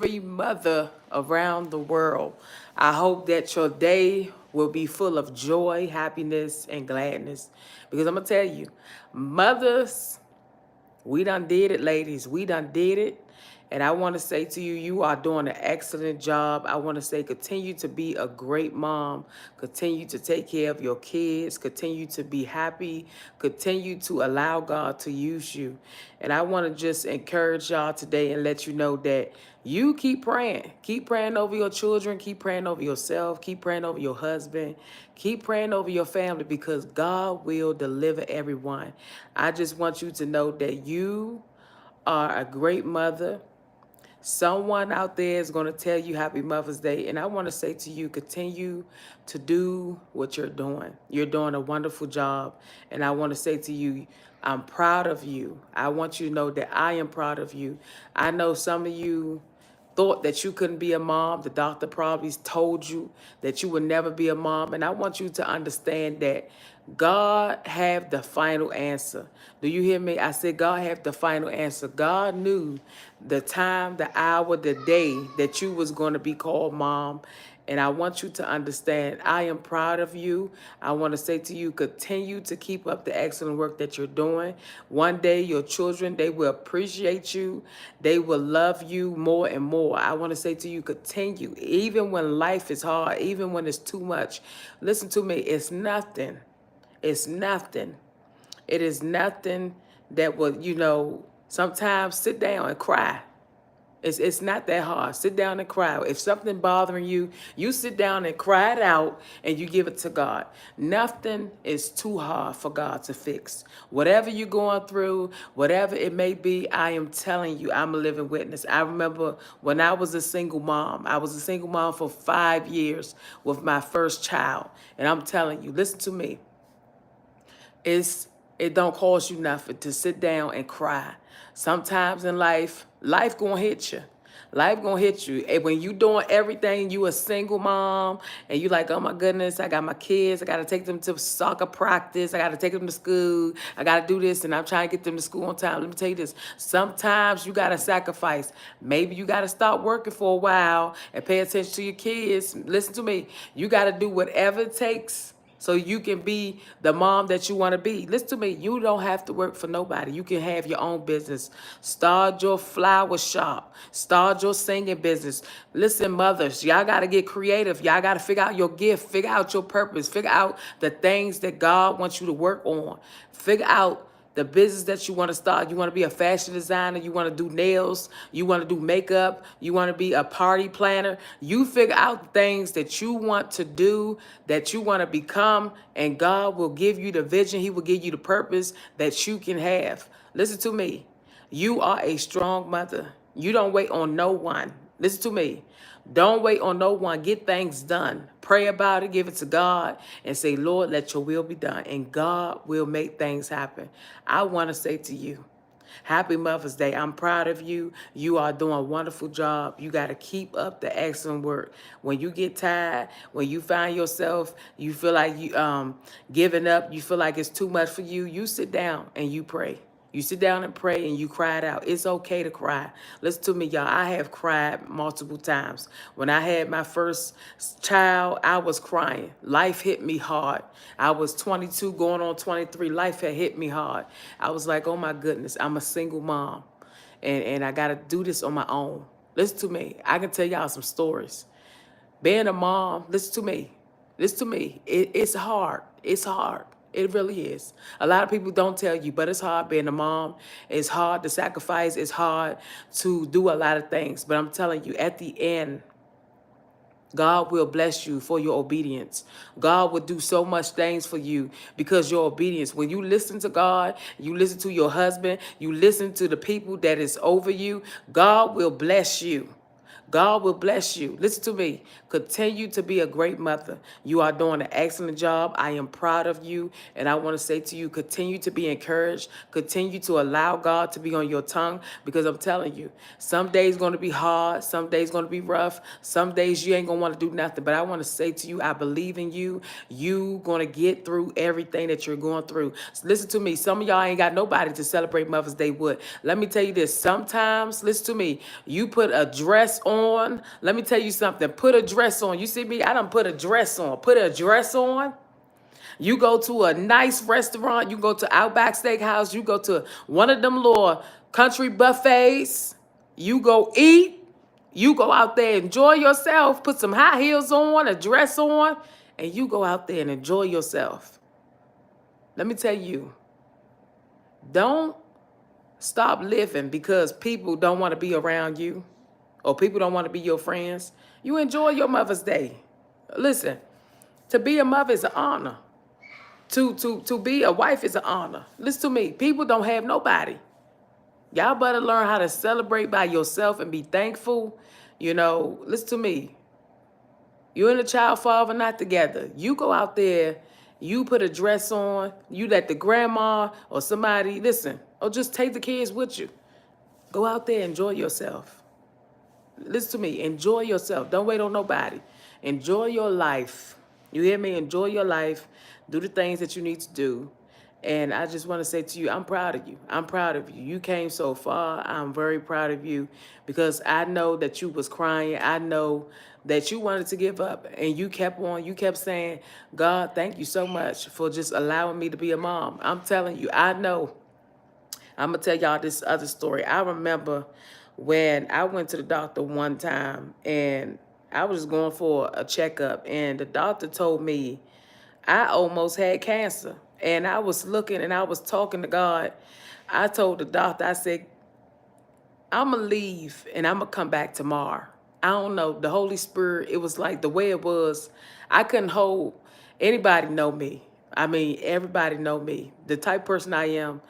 every mother around the world. I hope that your day will be full of joy, happiness, and gladness. Because I'm going to tell you, mothers, we done did it, ladies. We done did it. And I want to say to you, you are doing an excellent job. I want to say continue to be a great mom. Continue to take care of your kids. Continue to be happy. Continue to allow God to use you. And I want to just encourage y'all today and let you know that you keep praying. Keep praying over your children. Keep praying over yourself. Keep praying over your husband. Keep praying over your family because God will deliver everyone. I just want you to know that you are a great mother. Someone out there is going to tell you Happy Mother's Day. And I want to say to you, continue to do what you're doing. You're doing a wonderful job. And I want to say to you, I'm proud of you. I want you to know that I am proud of you. I know some of you thought that you couldn't be a mom. The doctor probably told you that you would never be a mom. And I want you to understand that God have the final answer. Do you hear me? I said God have the final answer. God knew the time, the hour, the day that you was going to be called mom. And I want you to understand, I am proud of you. I want to say to you, continue to keep up the excellent work that you're doing. One day, your children, they will appreciate you. They will love you more and more. I want to say to you, continue. Even when life is hard, even when it's too much. Listen to me, it's nothing. It's nothing. It is nothing that will, sometimes sit down and cry. It's not that hard. Sit down and cry. If something bothering you, you sit down and cry it out and you give it to God. Nothing is too hard for God to fix. Whatever you're going through, whatever it may be, I am telling you, I'm a living witness. I remember when I was a single mom. I was a single mom for 5 years with my first child. And I'm telling you, listen to me. It don't cost you nothing to sit down and cry. Sometimes in life gonna hit you. Life gonna hit you. And when you doing everything, you a single mom, and you like, oh my goodness, I got my kids, I gotta take them to soccer practice, I gotta take them to school, I gotta do this, and I'm trying to get them to school on time. Let me tell you this, sometimes you gotta sacrifice. Maybe you gotta stop working for a while and pay attention to your kids. Listen to me, you gotta do whatever it takes so you can be the mom that you want to be. Listen to me. You don't have to work for nobody. You can have your own business. Start your flower shop. Start your singing business. Listen, mothers, y'all got to get creative. Y'all got to figure out your gift. Figure out your purpose. Figure out the things that God wants you to work on. Figure out the business that you want to start. You want to be a fashion designer. You want to do nails. You want to do makeup. You want to be a party planner. You figure out things that you want to do, that you want to become, and God will give you the vision. He will give you the purpose that you can have. Listen to me. You are a strong mother. You don't wait on no one. Listen to me. Don't wait on no one. Get things done. Pray about it. Give it to God and say, Lord, let your will be done. And God will make things happen. I want to say to you, Happy Mother's Day. I'm proud of you. You are doing a wonderful job. You got to keep up the excellent work. When you get tired, when you find yourself, you feel like you giving up, you feel like it's too much for you, you sit down and you pray. You sit down and pray and you cry it out. It's okay to cry. Listen to me, y'all. I have cried multiple times. When I had my first child, I was crying. Life hit me hard. I was 22 going on 23. Life had hit me hard. I was like, oh my goodness, I'm a single mom. And I got to do this on my own. Listen to me. I can tell y'all some stories. Being a mom, listen to me. Listen to me. It's hard. It's hard. It really is. A lot of people don't tell you, but it's hard being a mom. It's hard to sacrifice. It's hard to do a lot of things. But I'm telling you, at the end, God will bless you for your obedience. God will do so much things for you because your obedience. When you listen to God, you listen to your husband, you listen to the people that is over you, God will bless you. God will bless you. Listen to me. Continue to be a great mother. You are doing an excellent job. I am proud of you. And I want to say to you, continue to be encouraged. Continue to allow God to be on your tongue because I'm telling you, some days going to be hard. Some days going to be rough. Some days you ain't going to want to do nothing. But I want to say to you, I believe in you. You going to get through everything that you're going through. So listen to me. Some of y'all ain't got nobody to celebrate Mother's Day with. Let me tell you this. Sometimes, listen to me, you put a dress dress on. Let me tell you something. Put a dress on. You see me? I done put a dress on. Put a dress on. You go to a nice restaurant. You go to Outback Steakhouse. You go to one of them little country buffets. You go eat. You go out there, enjoy yourself. Put some high heels on, a dress on, and you go out there and enjoy yourself. Let me tell you, don't stop living because people don't want to be around you or people don't want to be your friends. You enjoy your Mother's Day. Listen, to be a mother is an honor. To be a wife is an honor. Listen to me. People don't have nobody. Y'all better learn how to celebrate by yourself and be thankful. You know, listen to me. You and the child father not together. You go out there, you put a dress on, you let the grandma or somebody, listen, or just take the kids with you. Go out there, enjoy yourself. Listen to me, enjoy yourself. Don't wait on nobody. Enjoy your life. You hear me? Enjoy your life. Do the things that you need to do. And I just want to say to you, I'm proud of you. I'm proud of you. You came so far. I'm very proud of you because I know that you was crying. I know that you wanted to give up and you kept on. You kept saying, God, thank you so much for just allowing me to be a mom. I'm telling you, I know. I'm going to tell y'all this other story. I remember when I went to the doctor one time and I was going for a checkup and the doctor told me I almost had cancer. And I was looking and I was talking to God. I told the doctor, I said, I'm going to leave and I'm going to come back tomorrow. I don't know. The Holy Spirit, it was like the way it was. I couldn't hold anybody know me. I mean, everybody know me. The type of person I am.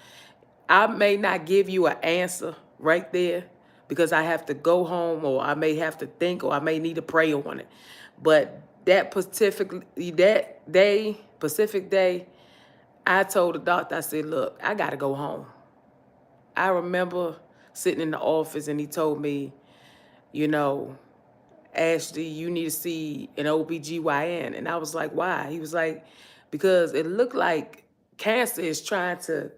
I may not give you an answer right there because I have to go home or I may have to think or I may need to pray on it. But that Pacific day, I told the doctor, I said, look, I got to go home. I remember sitting in the office and he told me, you know, Ashley, you need to see an OBGYN. And I was like, why? He was like, because it looked like cancer is trying to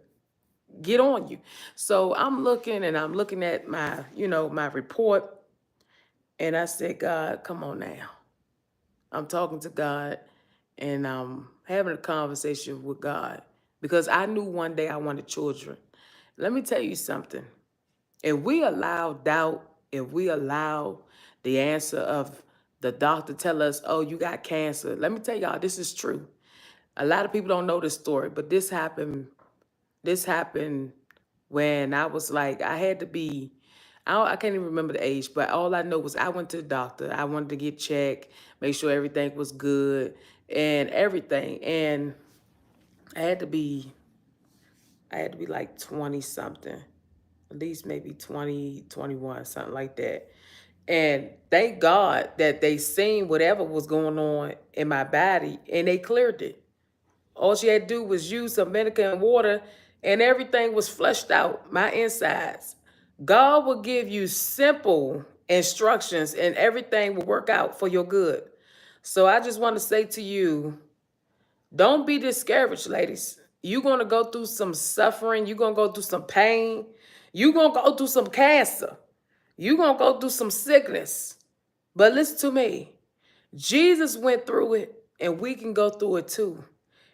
get on you. So I'm looking and I'm looking at my, my report. And I said, God, come on now. I'm talking to God and I'm having a conversation with God because I knew one day I wanted children. Let me tell you something. If we allow doubt, if we allow the answer of the doctor tell us, oh, you got cancer. Let me tell y'all, this is true. A lot of people don't know this story, but this happened when I was like, I had to be, I can't even remember the age, but all I know was I went to the doctor. I wanted to get checked, make sure everything was good and everything. And I had to be like 20 something, at least maybe 20, 21, something like that. And thank God that they seen whatever was going on in my body and they cleared it. All she had to do was use some vinegar and water and everything was flushed out, my insides. God will give you simple instructions and everything will work out for your good. So I just want to say to you, don't be discouraged, ladies. You're going to go through some suffering. You're going to go through some pain. You're going to go through some cancer. You're going to go through some sickness. But listen to me. Jesus went through it and we can go through it too.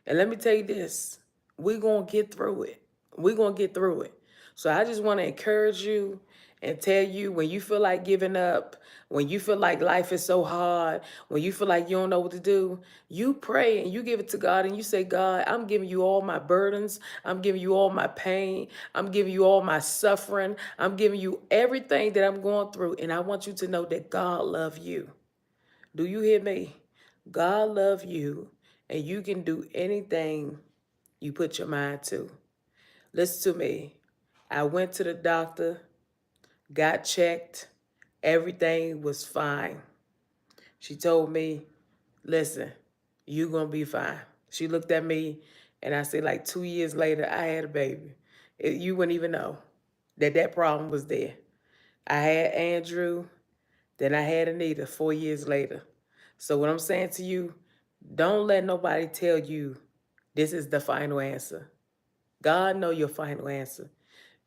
And let me tell you this, we're going to get through it. We're going to get through it. So I just want to encourage you and tell you when you feel like giving up, when you feel like life is so hard, when you feel like you don't know what to do, you pray and you give it to God and you say, God, I'm giving you all my burdens. I'm giving you all my pain. I'm giving you all my suffering. I'm giving you everything that I'm going through. And I want you to know that God loves you. Do you hear me? God loves you and you can do anything you put your mind to. Listen to me. I went to the doctor, got checked. Everything was fine. She told me, listen, you're going to be fine. She looked at me and I said like 2 years later, I had a baby. You wouldn't even know that problem was there. I had Andrew, then I had Anita 4 years later. So what I'm saying to you, don't let nobody tell you this is the final answer. God know your final answer.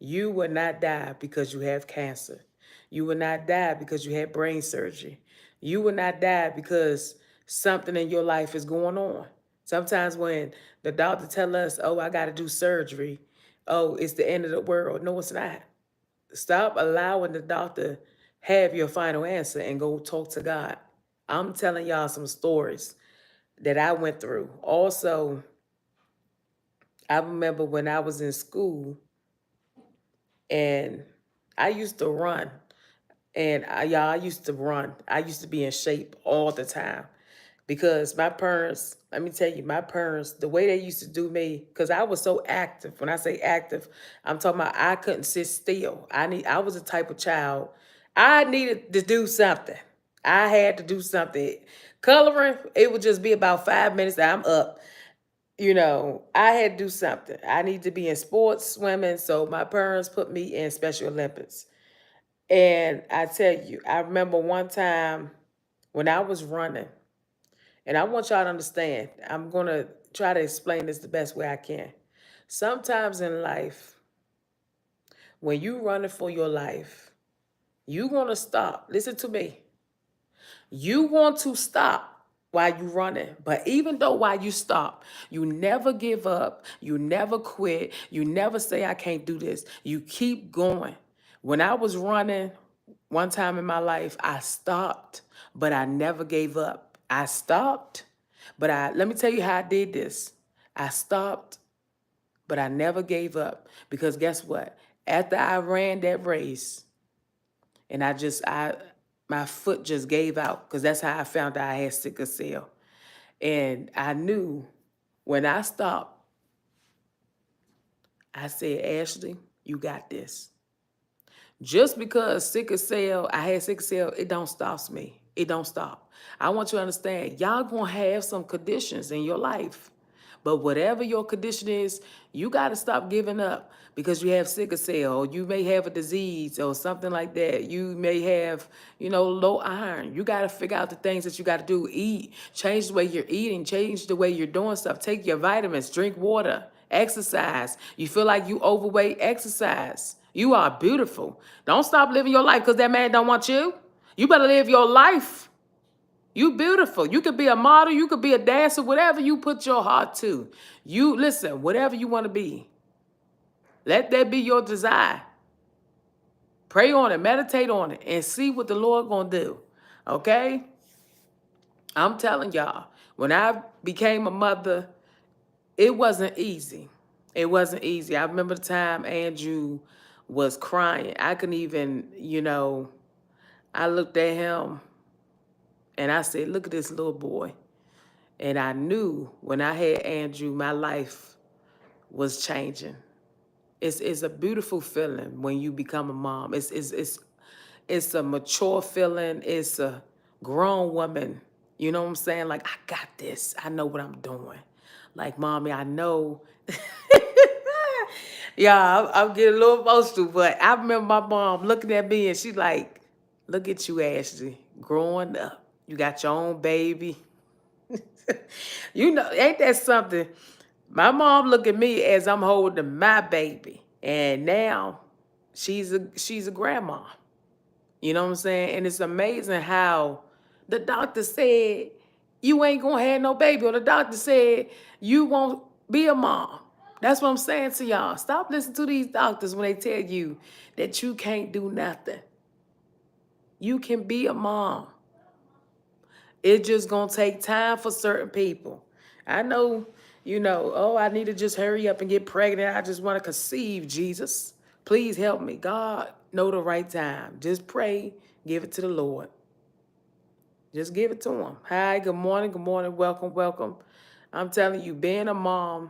You will not die because you have cancer. You will not die because you had brain surgery. You will not die because something in your life is going on. Sometimes when the doctor tell us, oh, I got to do surgery, oh, it's the end of the world. No, it's not. Stop allowing the doctor have your final answer and go talk to God. I'm telling y'all some stories that I went through. Also, I remember when I was in school and I used to run. And I used to run. I used to be in shape all the time because my parents, let me tell you, my parents, the way they used to do me, because I was so active. When I say active, I'm talking about I couldn't sit still. I was the type of child, I needed to do something. I had to do something. Coloring, it would just be about 5 minutes. I'm up. I had to do something. I need to be in sports, swimming. So my parents put me in Special Olympics. And I tell you, I remember one time when I was running, and I want y'all to understand, I'm going to try to explain this the best way I can. Sometimes in life, when you running for your life, you going to stop. Listen to me. You want to stop while you running. But even though while you stop, you never give up. You never quit. You never say, I can't do this. You keep going. When I was running one time in my life, I stopped, but I never gave up. I stopped, but let me tell you how I did this. I stopped, but I never gave up because guess what? After I ran that race, and my foot just gave out because that's how I found out I had sickle cell. And I knew when I stopped, I said, Ashley, you got this. Just because I had sickle cell, it don't stop me. It don't stop. I want you to understand, y'all gonna have some conditions in your life. But whatever your condition is, you got to stop giving up because you have sickle cell, or you may have a disease or something like that. You may have, low iron. You got to figure out the things that you got to do. Eat, change the way you're eating, change the way you're doing stuff. Take your vitamins, drink water, exercise. You feel like you overweight, exercise. You are beautiful. Don't stop living your life because that man don't want you. You better live your life. You beautiful. You could be a model. You could be a dancer. Whatever you put your heart to. You listen. Whatever you want to be. Let that be your desire. Pray on it. Meditate on it. And see what the Lord gonna do. Okay? I'm telling y'all. When I became a mother, it wasn't easy. It wasn't easy. I remember the time Andrew was crying. I couldn't even, I looked at him and I said, look at this little boy. And I knew when I had Andrew, my life was changing. It's a beautiful feeling when you become a mom. It's a mature feeling. It's a grown woman. You know what I'm saying? Like, I got this. I know what I'm doing. Like, mommy, I know. Yeah, I'm getting a little emotional, but I remember my mom looking at me and she's like, look at you, Ashley, growing up. You got your own baby. Ain't that something? My mom look at me as I'm holding my baby. And now she's a grandma. You know what I'm saying? And it's amazing how the doctor said you ain't gonna have no baby, or the doctor said you won't be a mom. That's what I'm saying to y'all. Stop listening to these doctors when they tell you that you can't do nothing. You can be a mom. It's just going to take time for certain people. I know, oh, I need to just hurry up and get pregnant. I just want to conceive, Jesus. Please help me. God, know the right time. Just pray. Give it to the Lord. Just give it to him. Hi, good morning, welcome, welcome. I'm telling you, being a mom,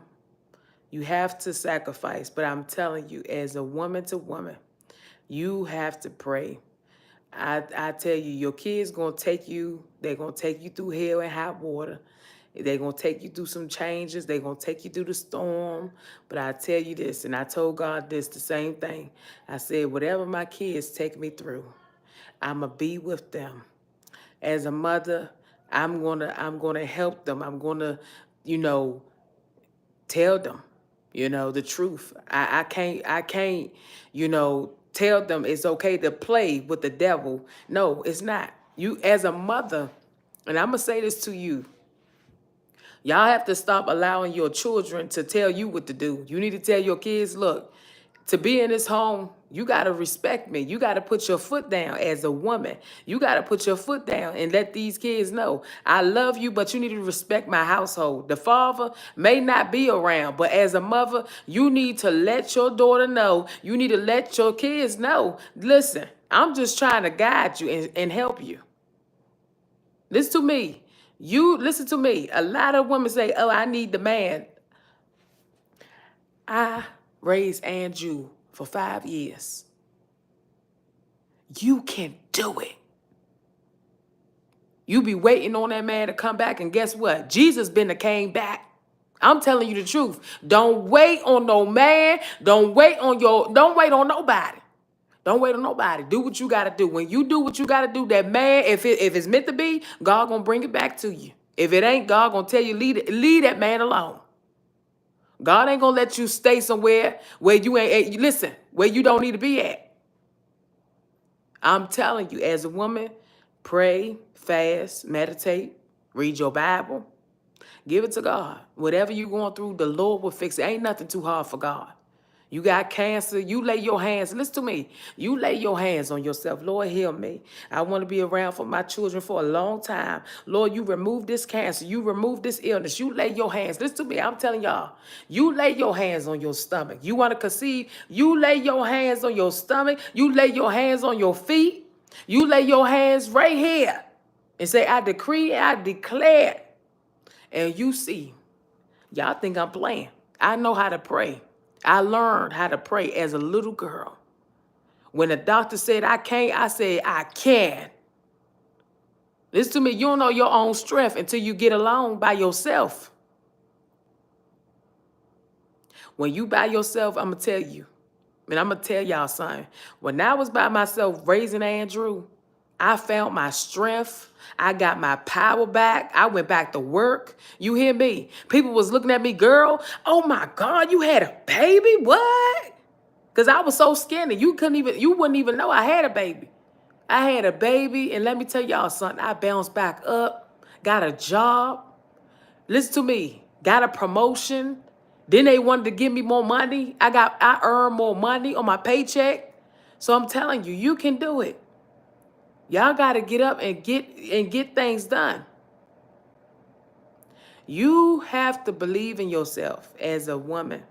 you have to sacrifice. But I'm telling you, as a woman to woman, you have to pray. I tell you, your kids gonna take you. They're gonna take you through hell and hot water. They're gonna take you through some changes. They're gonna take you through the storm. But I tell you this, and I told God this, the same thing. I said, whatever my kids take me through, I'ma be with them. As a mother, I'm gonna help them. I'm gonna, tell them, the truth. I can't, tell them it's okay to play with the devil. No, it's not. You as a mother, and I'm going to say this to you, y'all have to stop allowing your children to tell you what to do. You need to tell your kids, look, to be in this home, you got to respect me. You got to put your foot down as a woman. You got to put your foot down and let these kids know, I love you, but you need to respect my household. The father may not be around, but as a mother, you need to let your daughter know. You need to let your kids know, listen, I'm just trying to guide you and help you. Listen to me. You listen to me. A lot of women say, oh, I need the man. I raised Andrew for 5 years. You can do it. You be waiting on that man to come back, and guess what? Jesus came back. I'm telling you the truth. Don't wait on no man. Don't wait on nobody. Don't wait on nobody. Do what you got to do. When you do what you got to do, that man, if it's meant to be, God going to bring it back to you. If it ain't, God going to tell you, leave that man alone. God ain't going to let you stay somewhere where you ain't, listen, where you don't need to be at. I'm telling you, as a woman, pray, fast, meditate, read your Bible, give it to God. Whatever you're going through, the Lord will fix it. Ain't nothing too hard for God. You got cancer, you lay your hands, listen to me, you lay your hands on yourself. Lord, heal me. I want to be around for my children for a long time. Lord, you remove this cancer, you remove this illness, you lay your hands. Listen to me, I'm telling y'all, you lay your hands on your stomach. You want to conceive, you lay your hands on your stomach, you lay your hands on your feet, you lay your hands right here and say, I decree, I declare, and you see. Y'all think I'm playing. I know how to pray. I learned how to pray as a little girl. When the doctor said I can't, I said I can. Listen to me, you don't know your own strength until you get alone by yourself. When you by yourself, I'm going to tell you, and I'm going to tell y'all something. When I was by myself raising Andrew, I found my strength. I got my power back. I went back to work. You hear me? People was looking at me, girl, oh my God, you had a baby? What? Because I was so skinny. You wouldn't even know I had a baby. I had a baby, and let me tell y'all something. I bounced back up, got a job. Listen to me, got a promotion. Then they wanted to give me more money. I earned more money on my paycheck. So I'm telling you, you can do it. Y'all got to get up and get things done. You have to believe in yourself as a woman.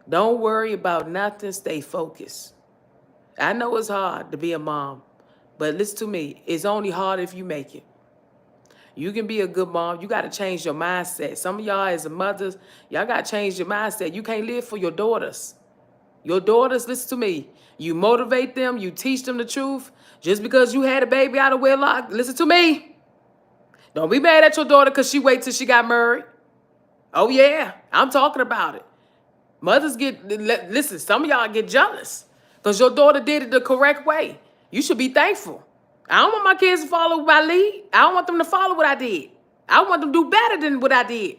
Don't worry about nothing. Stay focused. I know it's hard to be a mom, but listen to me. It's only hard if you make it. You can be a good mom. You got to change your mindset. Some of y'all as a mothers, y'all got to change your mindset. You can't live for your daughters. Your daughters, listen to me. You motivate them. You teach them the truth. Just because you had a baby out of wedlock, listen to me. Don't be mad at your daughter because she waited till she got married. Oh, yeah. I'm talking about it. Mothers listen, some of y'all get jealous because your daughter did it the correct way. You should be thankful. I don't want my kids to follow my lead. I don't want them to follow what I did. I want them to do better than what I did.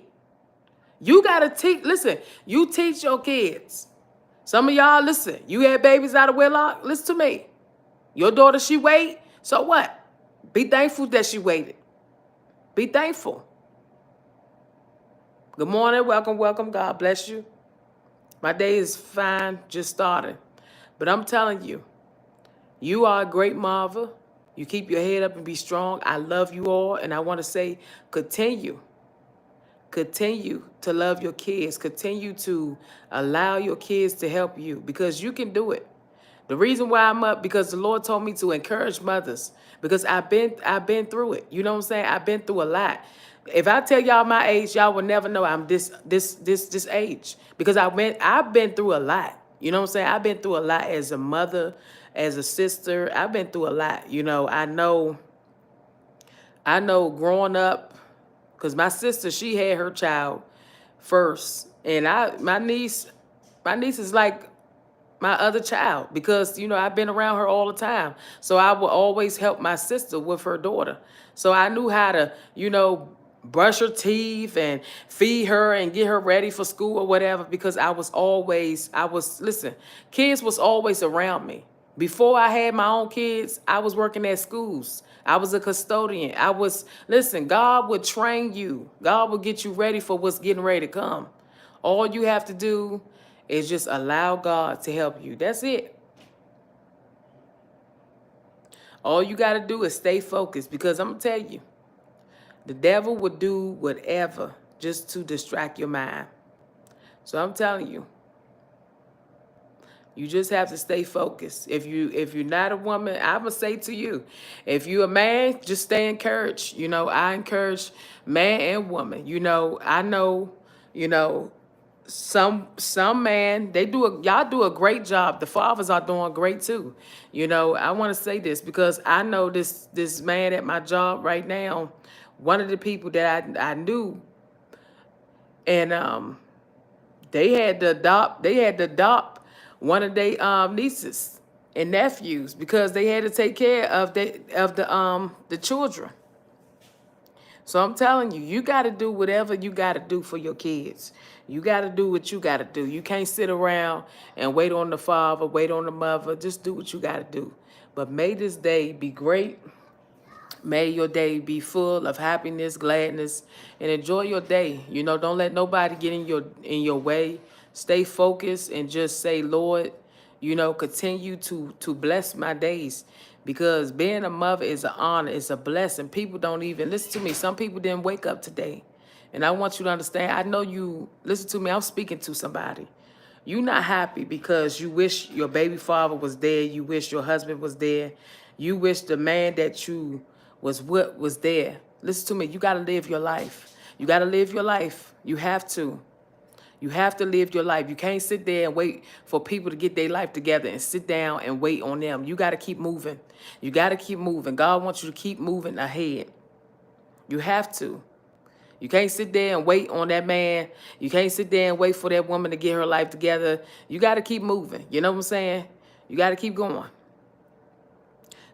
You got to teach, listen, you teach your kids. Some of y'all, listen, you had babies out of wedlock, listen to me. Your daughter, she waited, so what? Be thankful that she waited. Be thankful. Good morning, welcome, God bless you. My day is fine, just started. But I'm telling you, you are a great mother. You keep your head up and be strong. I love you all, and I want to say continue. Continue to love your kids. Continue to allow your kids to help you because you can do it. The reason why I'm up, because the Lord told me to encourage mothers because I've been through it. You know what I'm saying? I've been through a lot. If I tell y'all my age, y'all will never know I'm this age because I've been through a lot. You know what I'm saying? I've been through a lot as a mother, as a sister. I've been through a lot. You know, I know growing up, because my sister, she had her child first. And my niece is like my other child because, you know, I've been around her all the time. So I will always help my sister with her daughter. So I knew how to, you know, brush her teeth and feed her and get her ready for school or whatever, because listen, kids was always around me. Before I had my own kids, I was working at schools. I was a custodian. Listen, God would train you. God will get you ready for what's getting ready to come. All you have to do is just allow God to help you. That's it. All you got to do is stay focused, because I'm going to tell you, the devil would do whatever just to distract your mind. So I'm telling you, you just have to stay focused. If you're not a woman, I'm gonna say to you, if you're a man, just stay encouraged. I encourage man and woman. I know, you know, some man, y'all do a great job. The fathers are doing great too. I want to say this because I know this man at my job right now, one of the people that I knew, and they had to adopt one of their nieces and nephews because they had to take care of the children. So I'm telling you, you got to do whatever you got to do for your kids. You got to do what you got to do. You can't sit around and wait on the father, wait on the mother. Just do what you got to do. But may this day be great. May your day be full of happiness, gladness, and enjoy your day. Don't let nobody get in your way. Stay focused and just say, Lord, continue to bless my days. Because being a mother is an honor, it's a blessing. People don't even listen to me. Some people didn't wake up today. And I want you to understand, I know you listen to me, I'm speaking to somebody. You're not happy because you wish your baby father was there. You wish your husband was there. You wish the man that you was with was there. Listen to me. You got to live your life. You got to live your life. You have to. You have to live your life. You can't sit there and wait for people to get their life together and sit down and wait on them. You got to keep moving. You got to keep moving. God wants you to keep moving ahead. You have to. You can't sit there and wait on that man. You can't sit there and wait for that woman to get her life together. You got to keep moving. You know what I'm saying? You got to keep going.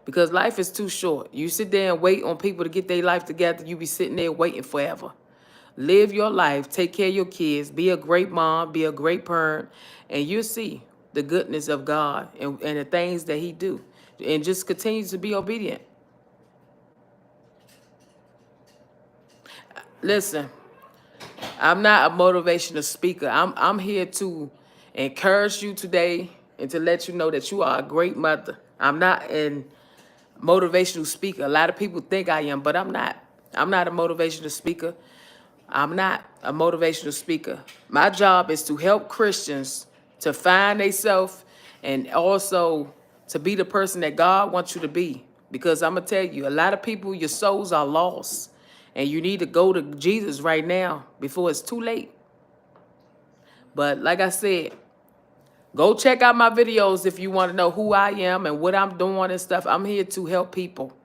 Because life is too short. You sit there and wait on people to get their life together, you be sitting there waiting forever. Live your life. Take care of your kids. Be a great mom. Be a great parent. And you'll see the goodness of God and the things that he do. And just continue to be obedient. Listen, I'm not a motivational speaker. I'm here to encourage you today and to let you know that you are a great mother. I'm not an motivational speaker. A lot of people think I am, but I'm not. I'm not a motivational speaker. I'm not a motivational speaker. My job is to help Christians to find themselves and also to be the person that God wants you to be. Because I'm going to tell you, a lot of people, your souls are lost. And you need to go to Jesus right now before it's too late. But like I said, go check out my videos if you want to know who I am and what I'm doing and stuff. I'm here to help people.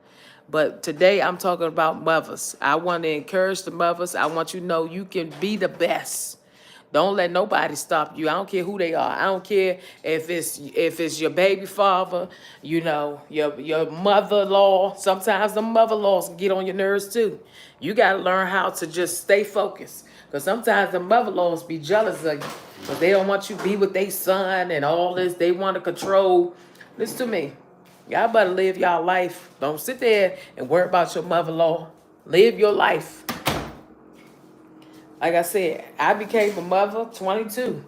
But today I'm talking about mothers. I want to encourage the mothers. I want you to know you can be the best. Don't let nobody stop you. I don't care who they are. I don't care if it's your baby father, your mother-in-law. Sometimes the mother-in-laws can get on your nerves too. You got to learn how to just stay focused. Because sometimes the mother-in-laws be jealous of you. Because they don't want you to be with their son and all this. They want to control. Listen to me. Y'all better live y'all life. Don't sit there and worry about your mother-in-law. Live your life. Like I said, I became a mother 22,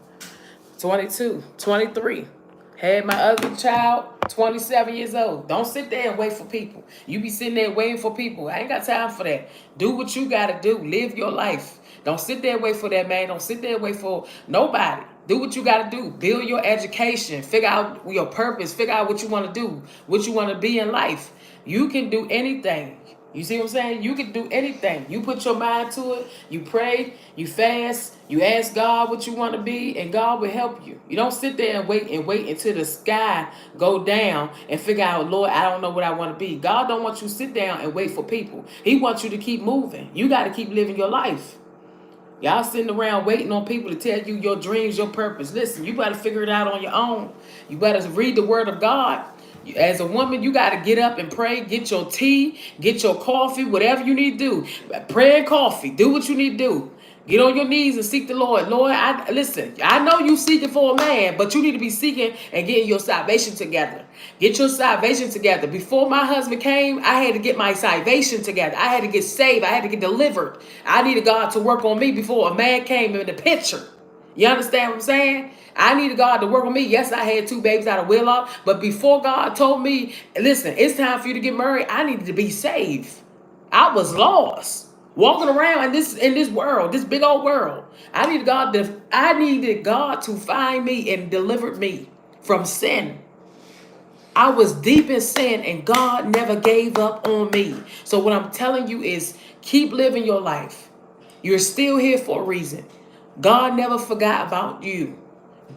23. Had my other child 27 years old. Don't sit there and wait for people. You be sitting there waiting for people. I ain't got time for that. Do what you got to do. Live your life. Don't sit there and wait for that man. Don't sit there and wait for nobody. Do what you got to do. Build your education. Figure out your purpose. Figure out what you want to do. What you want to be in life. You can do anything. You see what I'm saying? You can do anything. You put your mind to it. You pray. You fast. You ask God what you want to be, and God will help you. You don't sit there and wait until the sky go down and figure out, Lord, I don't know what I want to be. God don't want you to sit down and wait for people. He wants you to keep moving. You got to keep living your life. Y'all sitting around waiting on people to tell you your dreams, your purpose. Listen, you better figure it out on your own. You better read the word of God. As a woman, you got to get up and pray, get your tea, get your coffee, whatever you need to do. Pray and coffee. Do what you need to do. Get on your knees and seek the Lord. Lord, listen, I know you seeking for a man, but you need to be seeking and getting your salvation together. Get your salvation together. Before my husband came, I had to get my salvation together. I had to get saved. I had to get delivered. I needed God to work on me before a man came in the picture. You understand what I'm saying? I needed God to work on me. Yes, I had 2 babies out of wedlock, but before God told me, listen, it's time for you to get married, I needed to be saved. I was lost, walking around in this world, this big old world. I needed God to find me and deliver me from sin. I was deep in sin and God never gave up on me. So what I'm telling you is keep living your life. You're still here for a reason. God never forgot about you.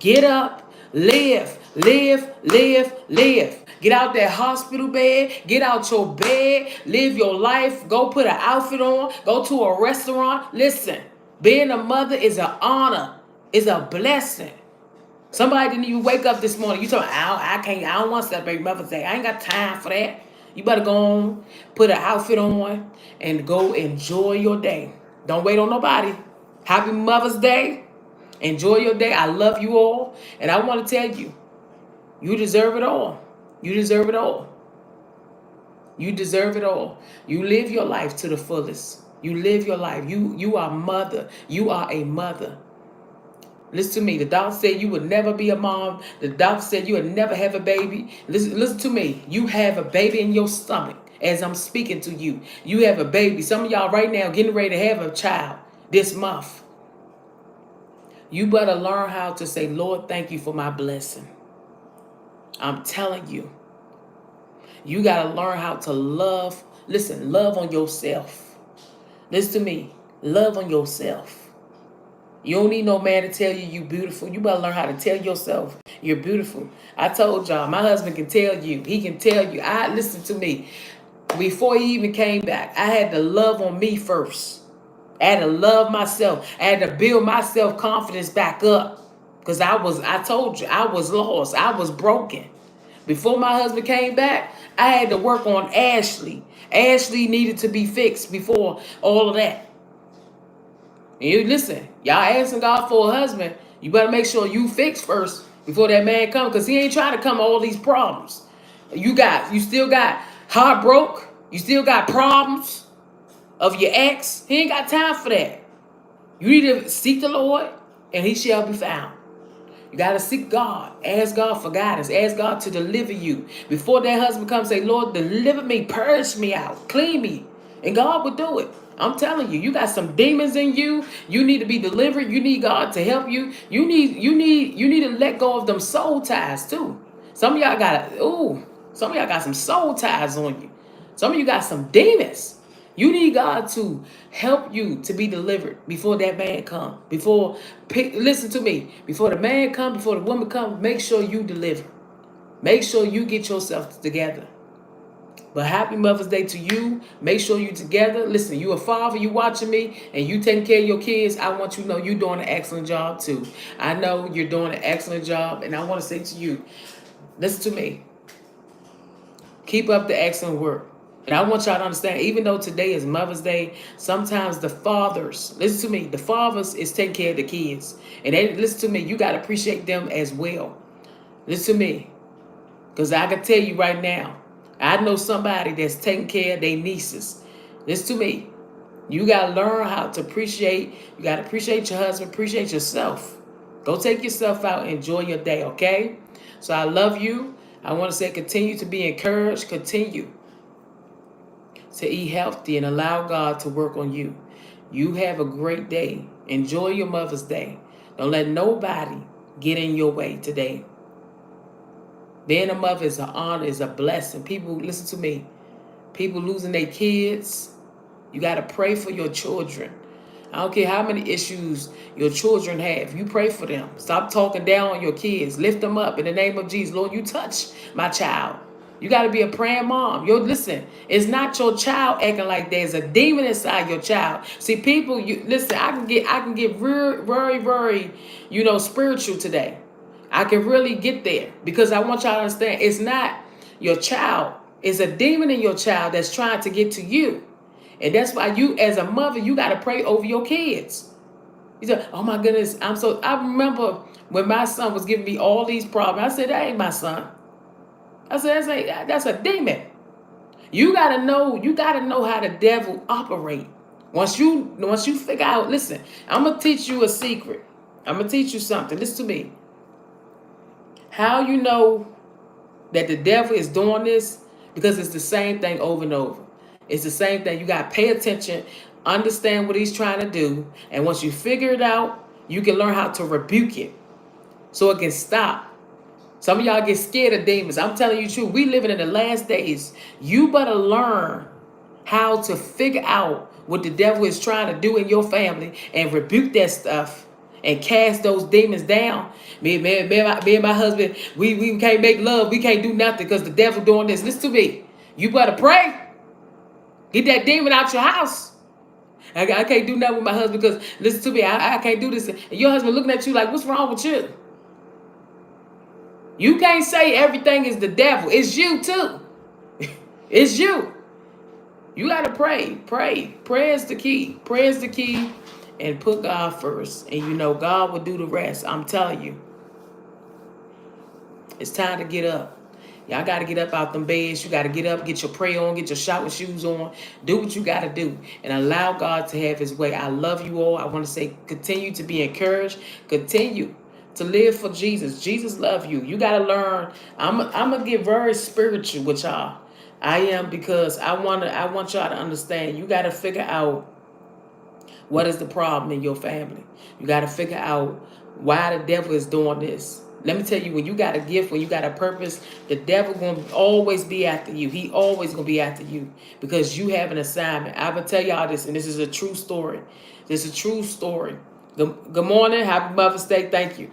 Get up, live, live, live, live. Get out that hospital bed, get out your bed, live your life, go put an outfit on, go to a restaurant. Listen, being a mother is an honor, is a blessing. Somebody didn't even wake up this morning. You talking, I don't want to celebrate Mother's Day. I ain't got time for that. You better go on, put an outfit on, and go enjoy your day. Don't wait on nobody. Happy Mother's Day. Enjoy your day. I love you all. And I want to tell you, you deserve it all. You deserve it all. You deserve it all. You live your life to the fullest. You live your life. You are a mother. You are a mother. Listen to me. The doctor said you would never be a mom. The doctor said you would never have a baby. Listen to me. You have a baby in your stomach as I'm speaking to you. You have a baby. Some of y'all right now getting ready to have a child this month. You better learn how to say, Lord, thank you for my blessing. I'm telling you. You got to learn how to love. Listen, love on yourself. Listen to me. Love on yourself. You don't need no man to tell you you beautiful. You better learn how to tell yourself you're beautiful. I told y'all, my husband can tell you. He can tell you. Listen to me. Before he even came back, I had to love on me first. I had to love myself. I had to build my self-confidence back up. Because I told you, I was lost. I was broken. Before my husband came back, I had to work on Ashley. Ashley needed to be fixed before all of that. And you listen, y'all asking God for a husband, you better make sure you fix first before that man comes, because he ain't trying to come all these problems. You still got heartbroken. You still got problems of your ex. He ain't got time for that. You need to seek the Lord, and he shall be found. You got to seek God. Ask God for guidance. Ask God to deliver you. Before that husband comes, say, Lord, deliver me, purge me out, clean me. And God will do it. I'm telling you, you got some demons in you. You need to be delivered. You need God to help you. You need to let go of them soul ties too. Some of y'all got some soul ties on you. Some of you got some demons. You need God to help you to be delivered before that man come. Listen to me. Before the man come, before the woman come, make sure you deliver. Make sure you get yourself together. But happy Mother's Day to you. Make sure you together. Listen, you a father, you watching me, and you taking care of your kids. I want you to know you're doing an excellent job too. I know you're doing an excellent job, and I want to say to you, listen to me. Keep up the excellent work. And I want y'all to understand, even though today is Mother's Day, sometimes the fathers, listen to me, the fathers is taking care of the kids. And listen to me, you got to appreciate them as well. Listen to me, because I can tell you right now, I know somebody that's taking care of their nieces. Listen to me. You got to learn how to appreciate. You got to appreciate your husband. Appreciate yourself. Go take yourself out and enjoy your day, okay? So I love you. I want to say continue to be encouraged. Continue to eat healthy and allow God to work on you. You have a great day. Enjoy your Mother's Day. Don't let nobody get in your way today. Being a mother is an honor, is a blessing. People, listen to me. People losing their kids. You got to pray for your children. I don't care how many issues your children have. You pray for them. Stop talking down on your kids. Lift them up in the name of Jesus. Lord, you touch my child. You got to be a praying mom. Listen, it's not your child acting like there's a demon inside your child. See, people, listen, I can get very, very, spiritual today. I can really get there because I want y'all to understand it's not your child. It's a demon in your child that's trying to get to you. And that's why you, as a mother, you got to pray over your kids. You say, oh my goodness, I remember when my son was giving me all these problems. I said, that ain't my son. I said, that's a demon. You gotta know how the devil operate. Once you figure out, listen, I'm gonna teach you a secret. I'm gonna teach you something. Listen to me. How you know that the devil is doing this? Because it's the same thing over and over. It's the same thing. You gotta pay attention, understand what he's trying to do, and once you figure it out, you can learn how to rebuke it so it can stop. Some of y'all get scared of demons. I'm telling you the truth. We living in the last days. You better learn how to figure out what the devil is trying to do in your family and rebuke that stuff and cast those demons down. Me and my husband, we can't make love. We can't do nothing because the devil doing this. Listen to me. You better pray. Get that demon out your house. I can't do nothing with my husband because, listen to me, I can't do this. And your husband looking at you like, what's wrong with you? You can't say everything is the devil. It's you too. It's you. You got to pray. Pray. Prayer is the key. Prayer is the key. And put God first. And you know God will do the rest. I'm telling you. It's time to get up. Y'all got to get up out them beds. You got to get up, get your prayer on, get your shouting shoes on. Do what you got to do. And allow God to have his way. I love you all. I want to say continue to be encouraged. Continue to live for Jesus. Jesus love you. You got to learn. I'm going to get very spiritual with y'all. I am, because I want y'all to understand. You got to figure out what is the problem in your family. You got to figure out why the devil is doing this. Let me tell you, when you got a gift, when you got a purpose, the devil going to always be after you. He always going to be after you because you have an assignment. I will tell y'all this, and this is a true story. This is a true story. Good morning. Happy Mother's Day. Thank you.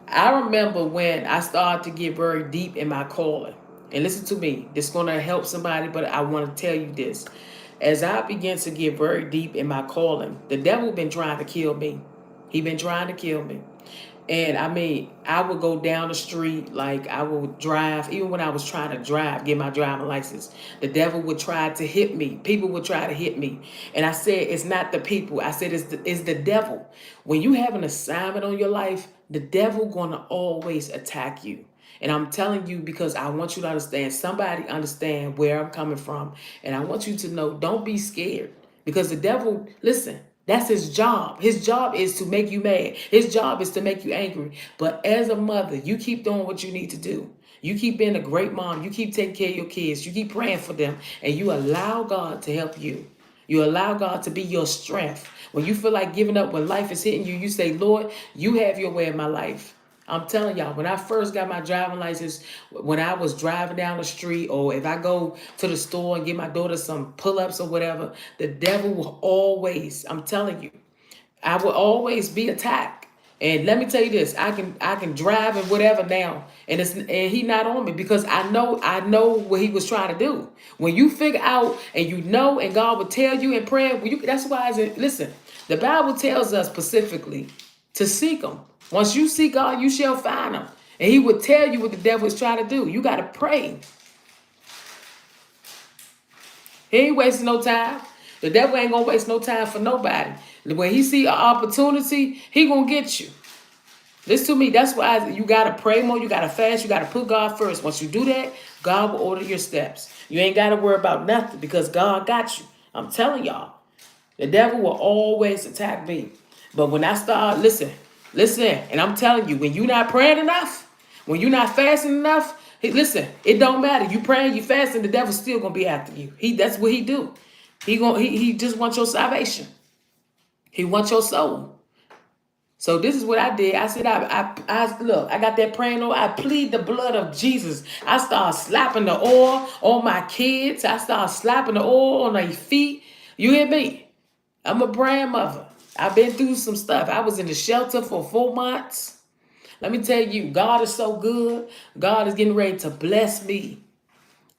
I remember when I started to get very deep in my calling. And listen to me. This is going to help somebody, but I want to tell you this. As I began to get very deep in my calling, the devil been trying to kill me. He been trying to kill me. And I mean, I would go down the street, like I would drive, even when I was trying to drive, get my driving license, the devil would try to hit me. People would try to hit me. And I said, it's not the people. I said, it's the devil. When you have an assignment on your life, the devil gonna always attack you. And I'm telling you because I want you to understand, somebody understand where I'm coming from. And I want you to know, don't be scared. Because the devil, listen, that's his job. His job is to make you mad. His job is to make you angry. But as a mother, you keep doing what you need to do. You keep being a great mom. You keep taking care of your kids. You keep praying for them. And you allow God to help you. You allow God to be your strength. When you feel like giving up, when life is hitting you, you say, Lord, you have your way in my life. I'm telling y'all, when I first got my driving license, when I was driving down the street, or if I go to the store and get my daughter some pull-ups or whatever, the devil will always, I'm telling you, I will always be attacked. And let me tell you this, I can drive and whatever now, and he not on me because I know what he was trying to do. When you figure out and you know, and God will tell you in prayer, that's why listen, the Bible tells us specifically to seek him. Once you seek God, you shall find him. And he will tell you what the devil is trying to do. You got to pray. He ain't wasting no time. The devil ain't going to waste no time for nobody. When he see an opportunity, he going to get you. Listen to me. That's why you got to pray more. You got to fast. You got to put God first. Once you do that, God will order your steps. You ain't got to worry about nothing because God got you. I'm telling y'all. The devil will always attack me. But when I start, listen, and I'm telling you, when you're not praying enough, when you're not fasting enough, listen, it don't matter. You praying, you fasting, the devil's still gonna be after you. That's what he do. He just wants your salvation. He wants your soul. So this is what I did. I said, I look, I got that praying oil. I plead the blood of Jesus. I start slapping the oil on my kids. I start slapping the oil on their feet. You hear me? I'm a praying mother. I've been through some stuff. I was in the shelter for 4 months. Let me tell you, God is so good. God is getting ready to bless me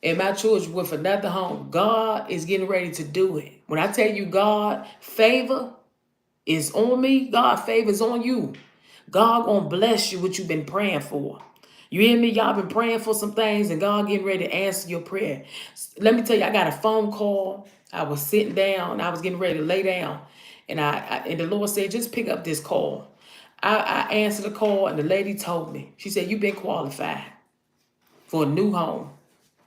and my children with another home. God is getting ready to do it. When I tell you God favor is on me, God favor is on you. God gonna bless you what you've been praying for. You hear me? Y'all been praying for some things and God getting ready to answer your prayer. Let me tell you, I got a phone call. I was sitting down. I was getting ready to lay down. And and the Lord said, just pick up this call. I answered the call and the lady told me, she said, you've been qualified for a new home.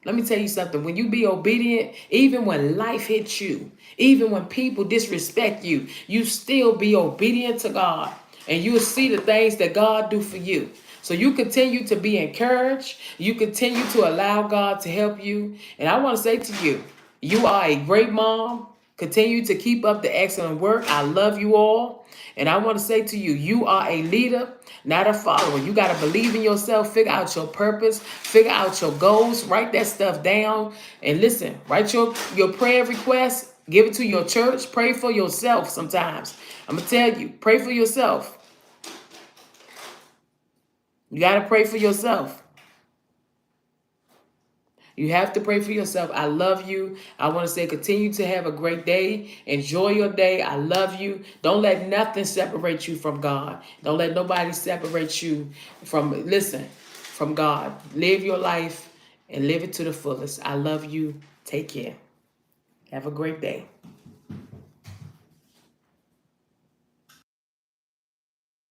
Let me tell you something. When you be obedient, even when life hits you, even when people disrespect you, you still be obedient to God. And you'll see the things that God do for you. So you continue to be encouraged. You continue to allow God to help you. And I want to say to you, you are a great mom. Continue to keep up the excellent work. I love you all. And I want to say to you, you are a leader, not a follower. You got to believe in yourself, figure out your purpose, figure out your goals, write that stuff down. And listen, write your prayer requests, give it to your church, pray for yourself sometimes. I'm going to tell you, pray for yourself. You got to pray for yourself. You have to pray for yourself. I love you. I want to say continue to have a great day. Enjoy your day. I love you. Don't let nothing separate you from God. Don't let nobody separate you from God. Live your life and live it to the fullest. I love you. Take care. Have a great day.